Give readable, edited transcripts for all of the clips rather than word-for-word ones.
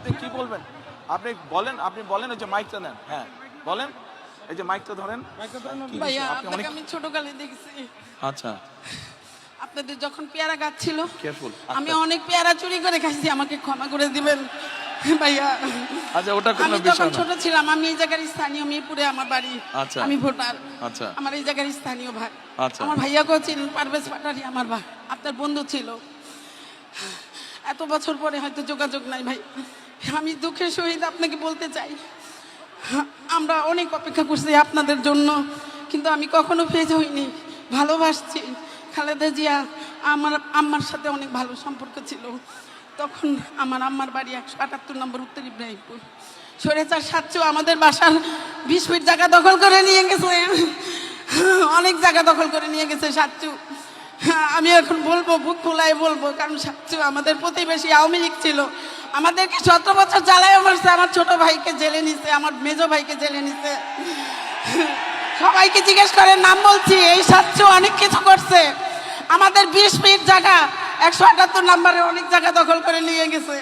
আপনি কি বলবেন? আপনি বলেন, আপনি বলেন, ওই যে মাইকটা নেন। হ্যাঁ বলেন, এই যে মাইকটা ধরেন। কি ভাইয়া আপনি আপনাকে অনেক আমি ছোটকালে দেখছি, আচ্ছা আপনাদের যখন পেয়ারা গাছ ছিল কেয়ারফুল। আমি অনেক পেয়ারা চুরি করে খাইছি, আমাকে ক্ষমা করে দিবেন ভাইয়া। আচ্ছা ওটা কোনো আমি বিষয় যখন না। ছোট ছিলাম, আমি এই জায়গার স্থানীয়, মিরপুরে আমার বাড়ি, আচ্ছা। আমি ভোটার। আচ্ছা আমার এই জায়গার স্থানীয় ভাই, আচ্ছা আমার ভাইয়াকেও চিনেন, পারভেজ পাটারি আমার ভাই, আপনার বন্ধু ছিল। এত বছর পরে হয়তো যোগাযোগ নাই ভাই, আমি দুঃখের সহিত আপনাকে বলতে চাই, আমরা অনেক অপেক্ষা করছি আপনাদের জন্য, কিন্তু আমি কখনো ফেজ হইনি, ভালোবাসছি। খালেদা জিয়া আমার আম্মার সাথে অনেক ভালো সম্পর্ক ছিল। তখন আমার আম্মার বাড়ি 178 নম্বর উত্তর ইব্রাহিমপুর। স্বৈরাচার সাচ্চু আমাদের বাসার 20 ফিট জায়গা দখল করে নিয়ে গেছে, অনেক জায়গা দখল করে নিয়ে গেছে সাচ্চু। আমি এখন বলবো, বুক খোলায় বলবো, কারণ সাচ্চু আমাদের প্রতিবেশী, আওয়ামী লীগ ছিল, আমাদেরকে 17 বছর জ্বালায় মারছে, আমার ছোট ভাইকে জেলে নিছে, আমার মেজো ভাইকে জেলে নিছে। সবাইকে জিজ্ঞেস করে, নাম বলছি, এই সাচ্চু অনেক কিছু করছে। আমাদের 20 ফিট জায়গা 178 নম্বরে অনেক জায়গা দখল করে নিয়ে গেছে।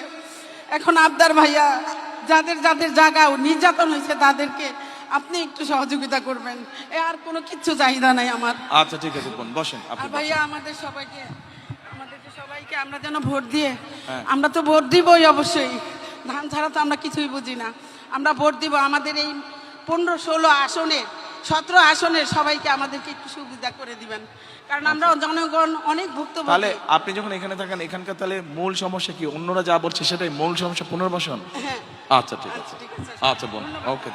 এখন আবদার ভাইয়া, যাদের যাদের জায়গা নির্যাতন হয়েছে তাদেরকে আপনি একটু সহযোগিতা করবেন, এ আর কোনো কিচ্ছু চাহিদা নাই আমার। আচ্ছা ঠিক আছে বোন, বসেন আপনি আর ভাইয়া আমাদের সবাইকে আমরা যেন ভোট দিয়ে, হ্যাঁ। আমরা তো ভোট দিবই অবশ্যই, ধান ছাড়া তো আমরা কিছুই বুঝি না, আমরা ভোট দিব। আমাদের এই 15-16 আসনে, 17 আসনের সবাইকে আমাদেরকে একটু সুবিধা করে দিবেন, কারণ আমরা জনগণ অনেক ভুক্তভোগী। তাহলে আপনি যখন এখানে থাকেন, এখানকার তাহলে মূল সমস্যা কি? অন্যরা যা বলছে সেটাই মূল সমস্যা, পুনর্বাসন? হ্যাঁ আচ্ছা ঠিক আছে। ঠিক আছে। আচ্ছা বোন, ওকে।